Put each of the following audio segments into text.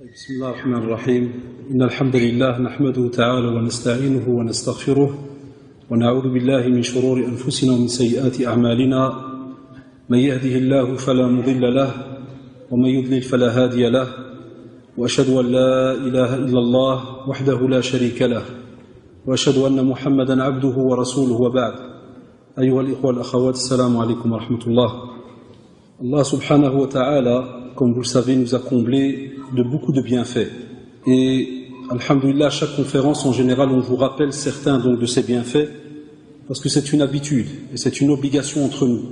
بسم الله الرحمن الرحيم إن الحمد لله نحمده تعالى ونستعينه ونستغفره ونعوذ بالله من شرور أنفسنا ومن سيئات أعمالنا من يهده الله فلا مضل له ومن يضلل فلا هادي له وأشهد أن لا إله إلا الله وحده لا شريك له وأشهد أن محمدا عبده ورسوله وبعد أيها الإخوة والأخوات السلام عليكم ورحمة الله. Allah subhanahu wa ta'ala, comme vous le savez, nous a comblé de beaucoup de bienfaits. Et, alhamdulillah, à chaque conférence, en général, on vous rappelle certains donc, de ces bienfaits, parce que c'est une habitude et c'est une obligation entre nous.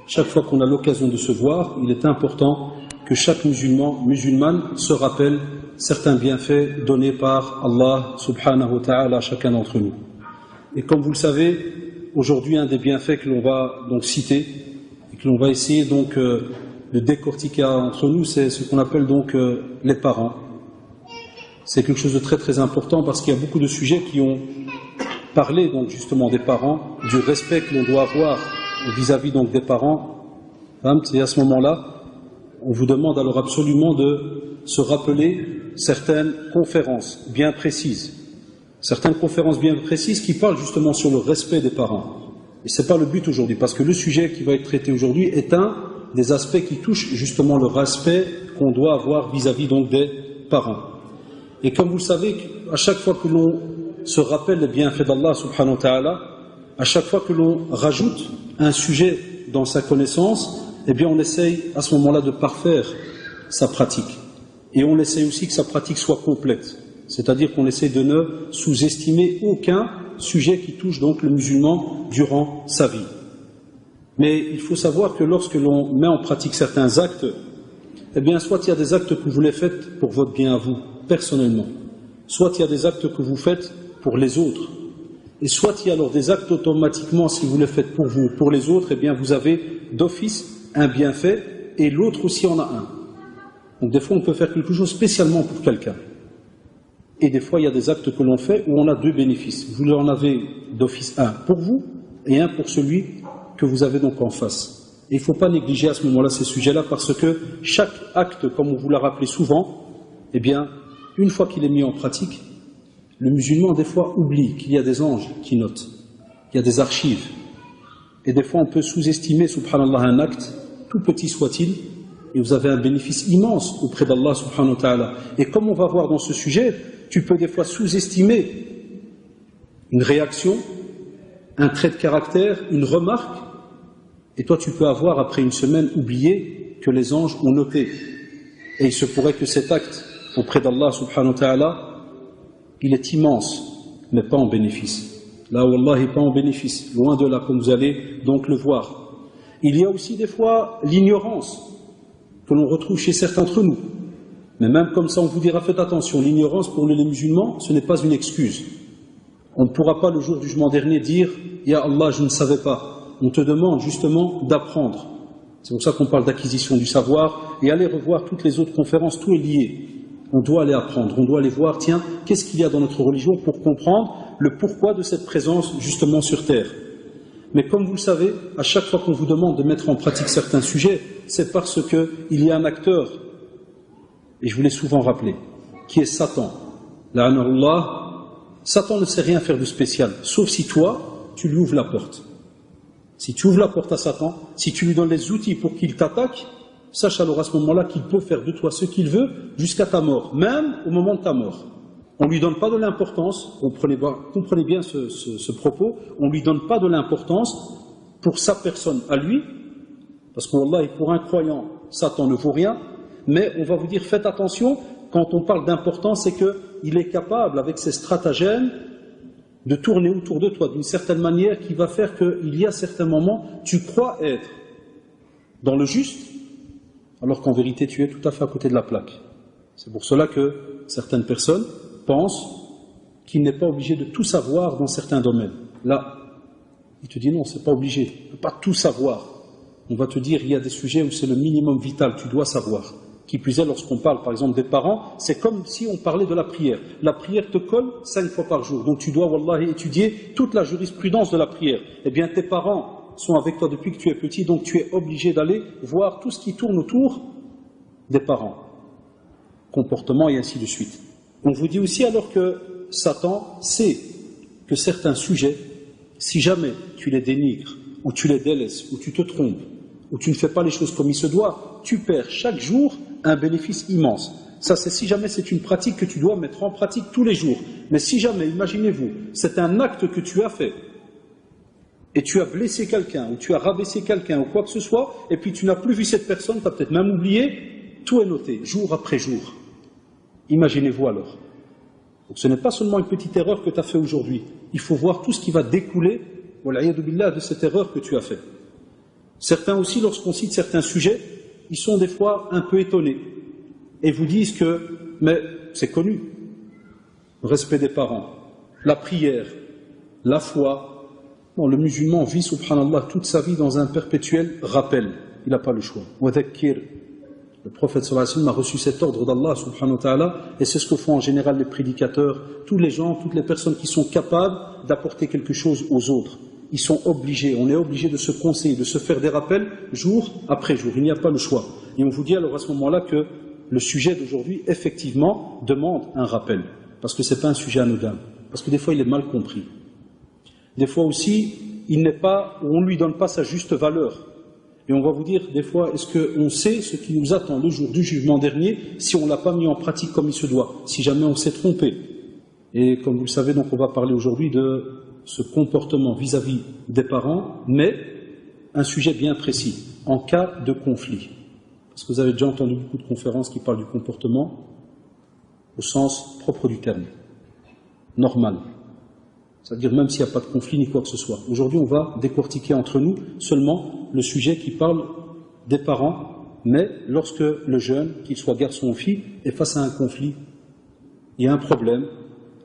Chaque fois qu'on a l'occasion de se voir, il est important que chaque musulmane se rappelle certains bienfaits donnés par Allah subhanahu wa ta'ala à chacun d'entre nous. Et comme vous le savez, aujourd'hui, un des bienfaits que l'on va donc citer, que l'on va essayer donc de décortiquer entre nous, c'est ce qu'on appelle donc les parents. C'est quelque chose de très très important parce qu'il y a beaucoup de sujets qui ont parlé donc justement des parents, du respect que l'on doit avoir vis-à-vis donc des parents. Et à ce moment-là, on vous demande alors absolument de se rappeler certaines conférences bien précises. Certaines conférences bien précises qui parlent justement sur le respect des parents. Et ce n'est pas le but aujourd'hui, parce que le sujet qui va être traité aujourd'hui est un des aspects qui touche justement le respect qu'on doit avoir vis-à-vis donc des parents. Et comme vous le savez, à chaque fois que l'on se rappelle les bienfaits d'Allah subhanahu wa ta'ala, à chaque fois que l'on rajoute un sujet dans sa connaissance, eh bien on essaye à ce moment-là de parfaire sa pratique. Et on essaye aussi que sa pratique soit complète. C'est-à-dire qu'on essaie de ne sous-estimer aucun sujet qui touche donc le musulman durant sa vie. Mais il faut savoir que lorsque l'on met en pratique certains actes, eh bien soit il y a des actes que vous les faites pour votre bien à vous, personnellement, soit il y a des actes que vous faites pour les autres, et soit il y a alors des actes automatiquement, si vous les faites pour vous, pour les autres, eh bien vous avez d'office un bienfait, et l'autre aussi en a un. Donc des fois on peut faire quelque chose spécialement pour quelqu'un. Et des fois, il y a des actes que l'on fait où on a deux bénéfices. Vous en avez d'office un pour vous et un pour celui que vous avez donc en face. Et il ne faut pas négliger à ce moment-là ces sujets-là parce que chaque acte, comme on vous l'a rappelé souvent, eh bien, une fois qu'il est mis en pratique, le musulman, des fois, oublie qu'il y a des anges qui notent, qu'il y a des archives. Et des fois, on peut sous-estimer, subhanallah, un acte, tout petit soit-il, et vous avez un bénéfice immense auprès d'Allah, subhanahu wa ta'ala. Et comme on va voir dans ce sujet, tu peux des fois sous-estimer une réaction, un trait de caractère, une remarque, et toi tu peux avoir après une semaine oublié que les anges ont noté. Et il se pourrait que cet acte auprès d'Allah subhanahu wa ta'ala, il est immense, mais pas en bénéfice. Là, wallahi, pas en bénéfice, loin de là, comme vous allez donc le voir. Il y a aussi des fois l'ignorance que l'on retrouve chez certains d'entre nous. Mais même comme ça, on vous dira, faites attention, l'ignorance pour les musulmans, ce n'est pas une excuse. On ne pourra pas le jour du jugement dernier dire, Ya Allah, je ne savais pas. On te demande justement d'apprendre. C'est pour ça qu'on parle d'acquisition du savoir, et aller revoir toutes les autres conférences, tout est lié. On doit aller apprendre, on doit aller voir, tiens, qu'est-ce qu'il y a dans notre religion pour comprendre le pourquoi de cette présence justement sur terre. Mais comme vous le savez, à chaque fois qu'on vous demande de mettre en pratique certains sujets, c'est parce qu'il y a un acteur, et je vous l'ai souvent rappelé, qui est Satan. La'anahullah, Satan ne sait rien faire de spécial, sauf si toi, tu lui ouvres la porte. Si tu ouvres la porte à Satan, si tu lui donnes les outils pour qu'il t'attaque, sache alors à ce moment-là qu'il peut faire de toi ce qu'il veut jusqu'à ta mort, même au moment de ta mort. On ne lui donne pas de l'importance, comprenez bien ce propos, on ne lui donne pas de l'importance pour sa personne à lui, parce que wallah, pour un croyant, Satan ne vaut rien, mais on va vous dire, faites attention, quand on parle d'importance, c'est qu'il est capable, avec ses stratagèmes, de tourner autour de toi d'une certaine manière qui va faire qu'il y a certains moments, tu crois être dans le juste, alors qu'en vérité, tu es tout à fait à côté de la plaque. C'est pour cela que certaines personnes pensent qu'il n'est pas obligé de tout savoir dans certains domaines. Là, il te dit non, c'est pas obligé, tu ne peux pas tout savoir. On va te dire, il y a des sujets où c'est le minimum vital, tu dois savoir. Qui plus est, lorsqu'on parle par exemple des parents, c'est comme si on parlait de la prière. La prière te colle 5 fois par jour, donc tu dois wallahi étudier toute la jurisprudence de la prière. Eh bien tes parents sont avec toi depuis que tu es petit, donc tu es obligé d'aller voir tout ce qui tourne autour des parents. comportement et ainsi de suite. On vous dit aussi alors que Satan sait que certains sujets, si jamais tu les dénigres, ou tu les délaisses, ou tu te trompes, ou tu ne fais pas les choses comme il se doit, tu perds chaque jour un bénéfice immense. Ça, c'est si jamais c'est une pratique que tu dois mettre en pratique tous les jours. Mais si jamais, imaginez-vous, c'est un acte que tu as fait, et tu as blessé quelqu'un, ou tu as rabaissé quelqu'un, ou quoi que ce soit, et puis tu n'as plus vu cette personne, tu as peut-être même oublié, tout est noté, jour après jour. Imaginez-vous alors. Donc ce n'est pas seulement une petite erreur que tu as fait aujourd'hui. Il faut voir tout ce qui va découler, wal'iyadu billah, de cette erreur que tu as fait. Certains aussi, lorsqu'on cite certains sujets, ils sont des fois un peu étonnés et vous disent que, mais c'est connu, le respect des parents, la prière, la foi. Bon, le musulman vit, subhanallah, toute sa vie dans un perpétuel rappel. Il n'a pas le choix. Wadhakkir. Le prophète sallallahu alayhi wa sallam a reçu cet ordre d'Allah subhanahu wa ta'ala, et c'est ce que font en général les prédicateurs, tous les gens, toutes les personnes qui sont capables d'apporter quelque chose aux autres. Ils sont obligés, on est obligé de se conseiller, de se faire des rappels jour après jour. Il n'y a pas le choix. Et on vous dit alors à ce moment-là que le sujet d'aujourd'hui, effectivement, demande un rappel. Parce que ce n'est pas un sujet anodin. Parce que des fois, il est mal compris. Des fois aussi, on ne lui donne pas sa juste valeur. Et on va vous dire, des fois, est-ce qu'on sait ce qui nous attend le jour du jugement dernier si on ne l'a pas mis en pratique comme il se doit, si jamais on s'est trompé. Et comme vous le savez, donc on va parler aujourd'hui de ce comportement vis-à-vis des parents, mais un sujet bien précis, en cas de conflit. Parce que vous avez déjà entendu beaucoup de conférences qui parlent du comportement au sens propre du terme, normal. C'est-à-dire même s'il n'y a pas de conflit ni quoi que ce soit. Aujourd'hui, on va décortiquer entre nous seulement le sujet qui parle des parents, mais lorsque le jeune, qu'il soit garçon ou fille, est face à un conflit, il y a un problème,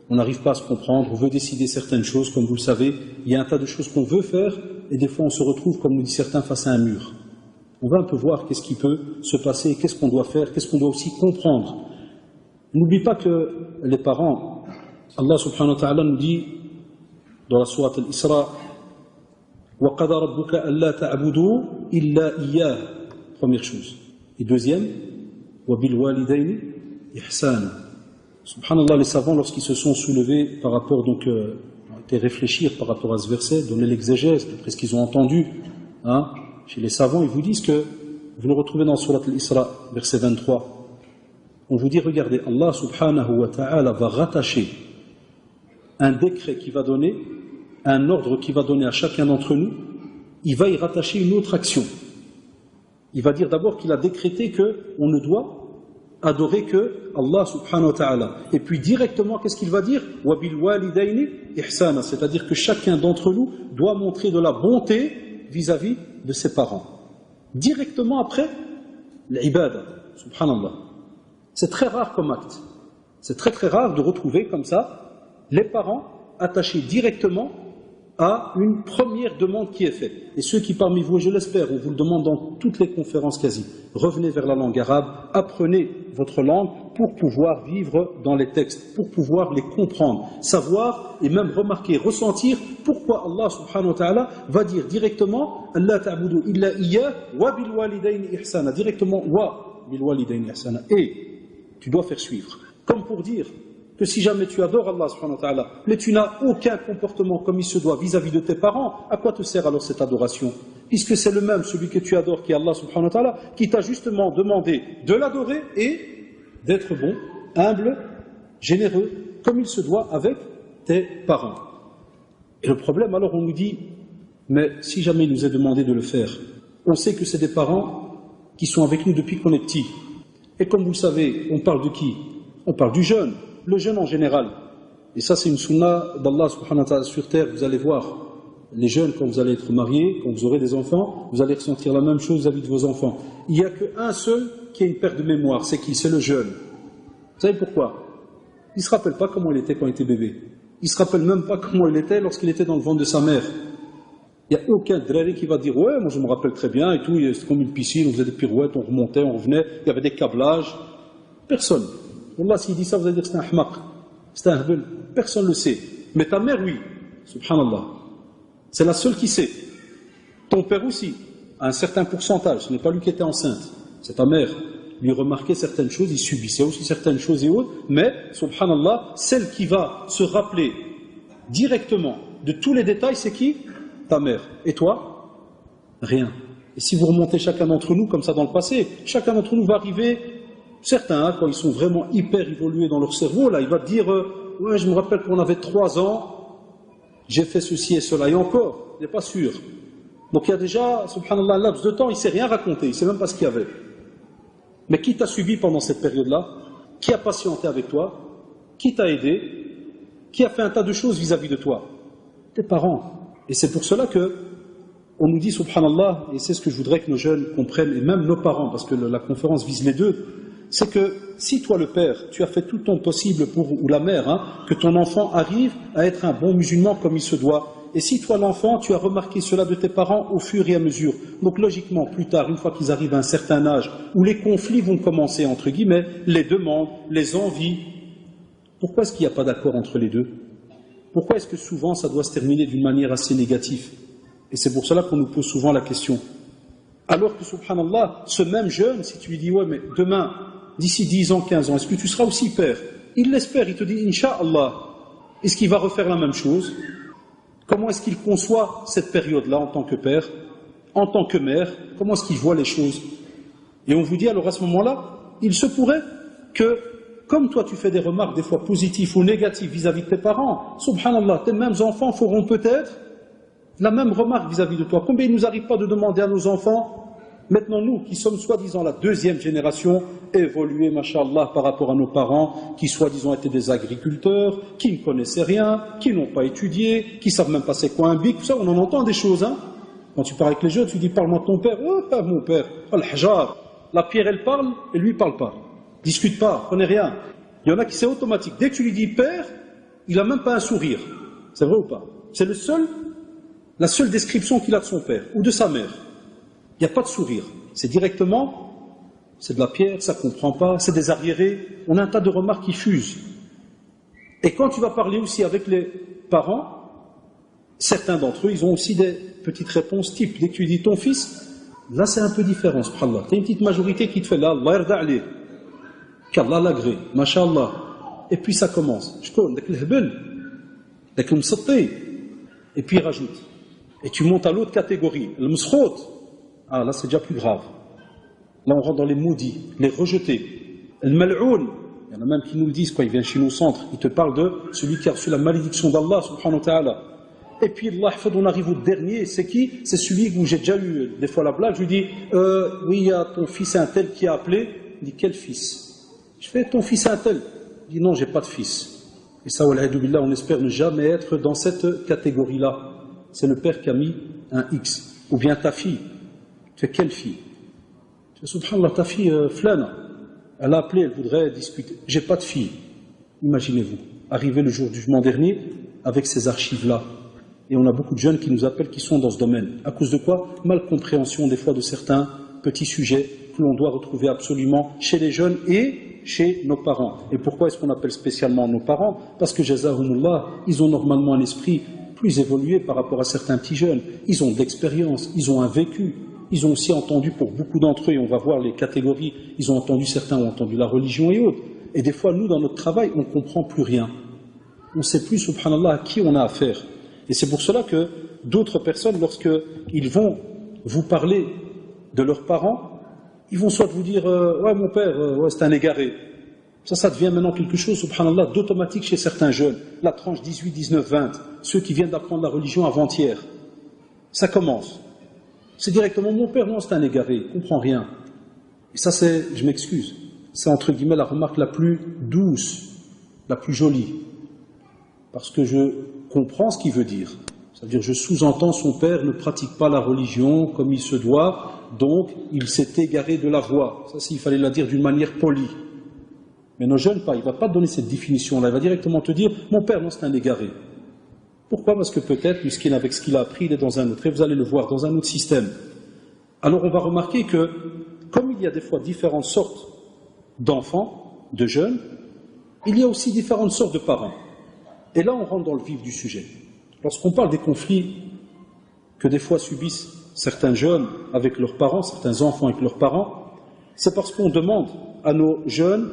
on n'arrive pas à se comprendre, on veut décider certaines choses, comme vous le savez, il y a un tas de choses qu'on veut faire, et des fois on se retrouve, comme nous disent certains, face à un mur. On va un peu voir qu'est-ce qui peut se passer, qu'est-ce qu'on doit faire, qu'est-ce qu'on doit aussi comprendre. N'oublie pas que les parents, Allah subhanahu wa ta'ala nous dit dans la sourate Al-Isra, وَقَدَى رَبُّكَ أَلَّا تَعْبُدُوا إِلَّا إِيَّاهُ. Première chose. Et deuxième, وَبِالْوَالِدَيْنِ إِحْسَانًا. Subhanallah, les savants, lorsqu'ils se sont soulevés par rapport, donc, ont été réfléchir par rapport à ce verset, donner l'exégèse, d'après ce qu'ils ont entendu, chez les savants, ils vous disent que, vous le retrouvez dans Surat Al-Isra, verset 23, on vous dit, regardez, Allah subhanahu wa ta'ala va rattacher un décret qui va donner, un ordre qui va donner à chacun d'entre nous, il va y rattacher une autre action. Il va dire d'abord qu'il a décrété qu'on ne doit adorer que Allah subhanahu wa ta'ala. Et puis directement, qu'est-ce qu'il va dire? وَبِالْوَالِدَيْنِ إِحْسَانًا. C'est-à-dire que chacun d'entre nous doit montrer de la bonté vis-à-vis de ses parents. Directement après, l'ibada, subhanallah. C'est très rare comme acte. C'est très très rare de retrouver comme ça les parents attachés directement à une première demande qui est faite. Et ceux qui parmi vous, et je l'espère, on vous le demande dans toutes les conférences quasi, revenez vers la langue arabe, apprenez votre langue pour pouvoir vivre dans les textes, pour pouvoir les comprendre, savoir et même remarquer, ressentir pourquoi Allah subhanahu wa ta'ala va dire directement Allah ta'budu illa iyyah wa bil walidayni ihsana, directement wa bil walidayni ihsana, et tu dois faire suivre, comme pour dire que si jamais tu adores Allah subhanahu wa ta'ala, mais tu n'as aucun comportement comme il se doit vis-à-vis de tes parents, à quoi te sert alors cette adoration? Puisque c'est le même, celui que tu adores, qui est Allah subhanahu wa ta'ala, qui t'a justement demandé de l'adorer et d'être bon, humble, généreux, comme il se doit avec tes parents. Et le problème, alors on nous dit, mais si jamais il nous est demandé de le faire, on sait que c'est des parents qui sont avec nous depuis qu'on est petit. Et comme vous le savez, on parle de qui? On parle du jeune. Le jeune en général, et ça c'est une sunna d'Allah subhanahu wa ta'ala sur terre, vous allez voir, les jeunes quand vous allez être mariés, quand vous aurez des enfants, vous allez ressentir la même chose vis-à-vis de vos enfants. Il n'y a qu'un seul qui a une perte de mémoire, c'est qui? C'est le jeune. Vous savez pourquoi? Il ne se rappelle pas comment il était quand il était bébé. Il ne se rappelle même pas comment il était lorsqu'il était dans le ventre de sa mère. Il n'y a aucun drari qui va dire, ouais, moi je me rappelle très bien et tout, c'était comme une piscine, on faisait des pirouettes, on remontait, on revenait, il y avait des câblages. Personne. Wallah, s'il dit ça, vous allez dire que c'est un ahmaq, c'est un hbel. Personne ne le sait. Mais ta mère, oui. Subhanallah. C'est la seule qui sait. Ton père aussi, à un certain pourcentage. Ce n'est pas lui qui était enceinte. C'est ta mère. lui remarquer certaines choses, il subissait aussi certaines choses et autres, mais, subhanallah, celle qui va se rappeler directement de tous les détails, c'est qui? Ta mère. Et toi? Rien. Et si vous remontez chacun d'entre nous comme ça dans le passé, chacun d'entre nous va arriver, certains, quand ils sont vraiment hyper évolués dans leur cerveau, là, il va te dire, ouais, je me rappelle qu'on avait 3 ans, j'ai fait ceci et cela, et encore, il n'est pas sûr. Donc il y a déjà, subhanallah, un laps de temps, il ne sait rien raconter, il ne sait même pas ce qu'il y avait. Mais qui t'a suivi pendant cette période-là? Qui a patienté avec toi? Qui t'a aidé? Qui a fait un tas de choses vis-à-vis de toi? Tes parents. Et c'est pour cela que on nous dit, subhanallah, et c'est ce que je voudrais que nos jeunes comprennent, et même nos parents, parce que la conférence vise les deux, c'est que si toi le père, tu as fait tout ton possible pour, ou la mère, que ton enfant arrive à être un bon musulman comme il se doit, et si toi l'enfant, tu as remarqué cela de tes parents au fur et à mesure, donc logiquement, plus tard, une fois qu'ils arrivent à un certain âge, où les conflits vont commencer, entre guillemets, les demandes, les envies, pourquoi est-ce qu'il n'y a pas d'accord entre les deux? Pourquoi est-ce que souvent ça doit se terminer d'une manière assez négative? Et c'est pour cela qu'on nous pose souvent la question. Alors que, subhanallah, ce même jeune, si tu lui dis, ouais, mais demain, d'ici 10 ans, 15 ans, est-ce que tu seras aussi père? Il l'espère, il te dit, Inch'Allah. Est-ce qu'il va refaire la même chose? Comment est-ce qu'il conçoit cette période-là en tant que père, en tant que mère? Comment est-ce qu'il voit les choses? Et on vous dit alors à ce moment-là, il se pourrait que, comme toi tu fais des remarques des fois positives ou négatives vis-à-vis de tes parents, subhanallah, tes mêmes enfants feront peut-être la même remarque vis-à-vis de toi. Combien il ne nous arrive pas de demander à nos enfants, maintenant nous qui sommes soi-disant la 2e génération, évoluer, masha'Allah, par rapport à nos parents, qui soi-disant étaient des agriculteurs, qui ne connaissaient rien, qui n'ont pas étudié, qui ne savent même pas c'est quoi un bic, tout ça, on en entend des choses, Quand tu parles avec les jeunes, tu dis, parle-moi de ton père. Oh, pas mon père. Al-Hajar. La pierre, elle parle, et lui, il parle pas. Discute pas, connaît rien. Il y en a qui c'est automatique. Dès que tu lui dis père, il n'a même pas un sourire. C'est vrai ou pas? C'est la seule description qu'il a de son père ou de sa mère. Il n'y a pas de sourire. C'est directement, c'est de la pierre, ça ne comprend pas, c'est des arriérés. On a un tas de remarques qui fusent. Et quand tu vas parler aussi avec les parents, certains d'entre eux, ils ont aussi des petites réponses type. Dès que tu dis ton fils, là c'est un peu différent, subhanallah. Tu as une petite majorité qui te fait là, Allah yarda alayh, qu'Allah l'agrée, masha'Allah. Et puis ça commence. Je connais, avec le hebel, avec le msatti. Et puis il rajoute. Et tu montes à l'autre catégorie, le mskhot. Ah là c'est déjà plus grave. Là on rentre dans les maudits, les rejetés. Le mal'oun, il y en a même qui nous le disent quand ils viennent chez nous au centre, ils te parlent de celui qui a reçu la malédiction d'Allah subhanahu wa ta'ala. Et puis Allah, on arrive au dernier, c'est qui? C'est celui où j'ai déjà eu des fois la blague, je lui dis, oui, il y a ton fils un tel qui a appelé. Il dit, quel fils? Je fais, ton fils un tel. Il dit, non, j'ai pas de fils. Et ça, wal'aïdou-billah, on espère ne jamais être dans cette catégorie-là. C'est le père qui a mis un X. Ou bien ta fille. Tu fais, quelle fille? Tu fais, subhanallah, ta fille, flâne. Elle a appelé, elle voudrait discuter. J'ai pas de fille. Imaginez-vous, arriver le jour du jugement dernier avec ces archives-là. Et on a beaucoup de jeunes qui nous appellent, qui sont dans ce domaine. À cause de quoi? Malcompréhension des fois de certains petits sujets que l'on doit retrouver absolument chez les jeunes et chez nos parents. Et pourquoi est-ce qu'on appelle spécialement nos parents? Parce que, jazahumullah, ils ont normalement un esprit plus évolué par rapport à certains petits jeunes. Ils ont de l'expérience, ils ont un vécu. Ils ont aussi entendu, pour beaucoup d'entre eux, et on va voir les catégories, ils ont entendu, certains ont entendu la religion et autres. Et des fois, nous, dans notre travail, on ne comprend plus rien. On ne sait plus, subhanallah, à qui on a affaire. Et c'est pour cela que d'autres personnes, lorsqu'ils vont vous parler de leurs parents, ils vont soit vous dire ouais mon père, ouais, c'est un égaré. Ça devient maintenant quelque chose, subhanallah, d'automatique chez certains jeunes. La tranche 18, 19, 20, ceux qui viennent d'apprendre la religion avant-hier. Ça commence. C'est directement mon père, non, c'est un égaré, il ne comprend rien. Et ça, je m'excuse, c'est entre guillemets la remarque la plus douce, la plus jolie. Parce que je comprends ce qu'il veut dire. C'est-à-dire, je sous-entends, son père ne pratique pas la religion comme il se doit, donc il s'est égaré de la voie. Ça, s'il fallait la dire d'une manière polie. Mais nos jeunes, il ne va pas te donner cette définition-là, il va directement te dire, mon père, non, c'est un égaré. Pourquoi? Parce que peut-être, puisqu'il avec ce qu'il a appris, il est dans un autre, et vous allez le voir, dans un autre système. Alors on va remarquer que, comme il y a des fois différentes sortes d'enfants, de jeunes, il y a aussi différentes sortes de parents. Et là, on rentre dans le vif du sujet. Lorsqu'on parle des conflits que des fois subissent certains jeunes avec leurs parents, certains enfants avec leurs parents, C'est parce qu'on demande à nos jeunes,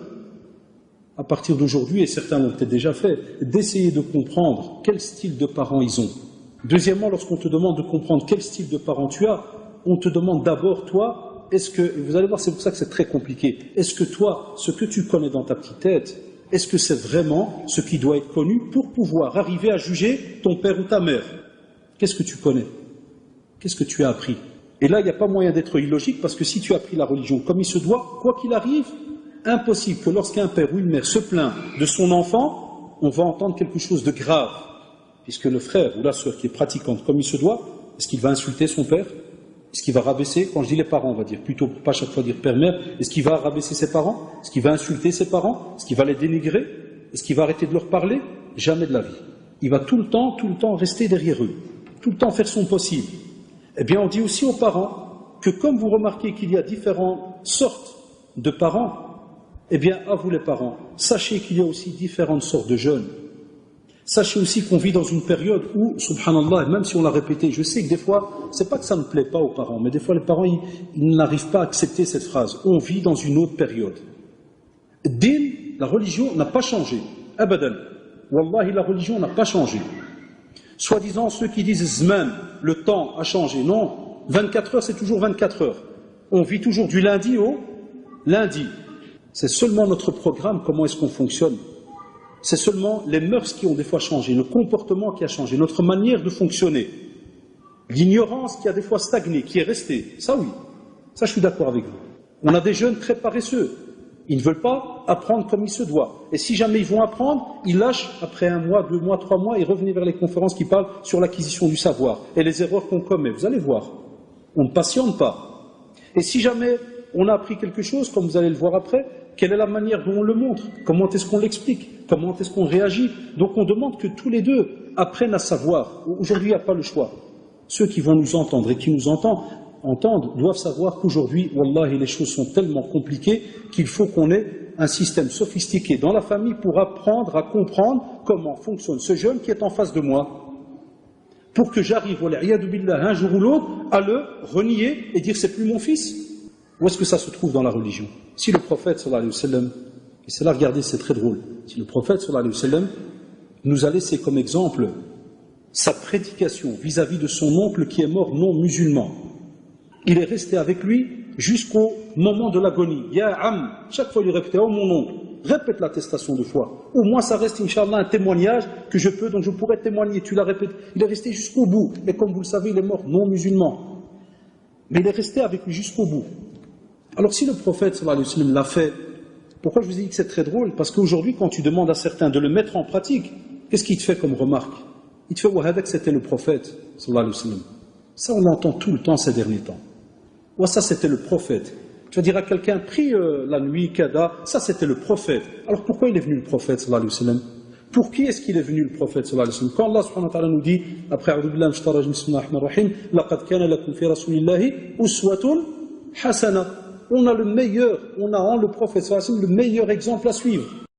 à partir d'aujourd'hui, et certains l'ont peut-être déjà fait, d'essayer de comprendre quel style de parents ils ont. Deuxièmement, lorsqu'on te demande de comprendre quel style de parents tu as, on te demande d'abord, toi, est-ce que, vous allez voir, c'est pour ça que c'est très compliqué, est-ce que toi, ce que tu connais dans ta petite tête, est-ce que c'est vraiment ce qui doit être connu pour pouvoir arriver à juger ton père ou ta mère? Qu'est-ce que tu connais? Qu'est-ce que tu as appris? Et là, il n'y a pas moyen d'être illogique, parce que si tu as appris la religion comme il se doit, quoi qu'il arrive, impossible que lorsqu'un père ou une mère se plaint de son enfant, on va entendre quelque chose de grave, puisque le frère ou la sœur qui est pratiquante comme il se doit, est-ce qu'il va insulter son père? Est-ce qu'il va rabaisser, quand je dis les parents, on va dire, plutôt pour pas chaque fois dire père-mère, est-ce qu'il va rabaisser ses parents? Est-ce qu'il va insulter ses parents? Est-ce qu'il va les dénigrer? Est-ce qu'il va arrêter de leur parler? Jamais de la vie. Il va tout le temps rester derrière eux, tout le temps faire son possible. Eh bien, on dit aussi aux parents que comme vous remarquez qu'il y a différentes sortes de parents, eh bien, à vous les parents, sachez qu'il y a aussi différentes sortes de jeunes. Sachez aussi qu'on vit dans une période où, subhanallah, même si on l'a répété, je sais que des fois, c'est pas que ça ne plaît pas aux parents, mais des fois les parents, ils n'arrivent pas à accepter cette phrase. On vit dans une autre période. Din, la religion n'a pas changé. Abadan. Wallahi, la religion n'a pas changé. Soi-disant, ceux qui disent Zman, le temps a changé. Non, 24 heures, c'est toujours 24 heures. On vit toujours du lundi au lundi. C'est seulement notre programme, comment est-ce qu'on fonctionne. C'est seulement les mœurs qui ont des fois changé, le comportement qui a changé, notre manière de fonctionner. L'ignorance qui a des fois stagné, qui est restée. Ça oui, ça je suis d'accord avec vous. On a des jeunes très paresseux. Ils ne veulent pas apprendre comme il se doit. Et si jamais ils vont apprendre, ils lâchent après 1 mois, 2 mois, 3 mois et revenez vers les conférences qui parlent sur l'acquisition du savoir et les erreurs qu'on commet. Vous allez voir, on ne patiente pas. Et si jamais on a appris quelque chose, comme vous allez le voir après, quelle est la manière dont on le montre? Comment est-ce qu'on l'explique? Comment est-ce qu'on réagit? Donc on demande que tous les deux apprennent à savoir. Aujourd'hui, il n'y a pas le choix. Ceux qui vont nous entendre et qui nous entendent doivent savoir qu'aujourd'hui, wallahi, les choses sont tellement compliquées qu'il faut qu'on ait un système sophistiqué dans la famille pour apprendre à comprendre comment fonctionne ce jeune qui est en face de moi. Pour que j'arrive, un jour ou l'autre, à le renier et dire c'est plus mon fils. Où est-ce que ça se trouve dans la religion? Si le prophète sallallahu alayhi wa sallam, et c'est là, regardez, c'est très drôle, si le prophète sallallahu alayhi wa sallam nous a laissé comme exemple sa prédication vis-à-vis de son oncle qui est mort non musulman, il est resté avec lui jusqu'au moment de l'agonie. Ya am, chaque fois il lui répétait, oh mon oncle, répète l'attestation de foi. Au moins ça reste, Inch'Allah, un témoignage que je peux, donc je pourrais témoigner. Tu la répètes. Il est resté jusqu'au bout. Et comme vous le savez, il est mort non musulman. Mais il est resté avec lui jusqu'au bout. Alors si le prophète sallallahu alayhi wa sallam l'a fait, pourquoi je vous ai dit que c'est très drôle? Parce qu'aujourd'hui, quand tu demandes à certains de le mettre en pratique, qu'est-ce qu'il te fait comme remarque? Il te fait que c'était le prophète sallallahu alayhi wa sallam. Ça on l'entend tout le temps ces derniers temps. Ou ça c'était le prophète. Tu vas dire à quelqu'un, prie la nuit, kada, ça c'était le prophète. Alors pourquoi il est venu le prophète sallallahu alayhi wa sallam? Pour qui est-ce qu'il est venu le prophète sallallahu alayhi wa sallam? Quand Allah subhanahu wa ta'ala nous dit, après A'udhu billahi minash shaitanir rajim, bismillahir rahmanir rahim, laqad kana lakum fi rasulillahi uswatun hasana. On a le meilleur, on a en le prophète sallallahu alayhi wa sallam le meilleur exemple à suivre.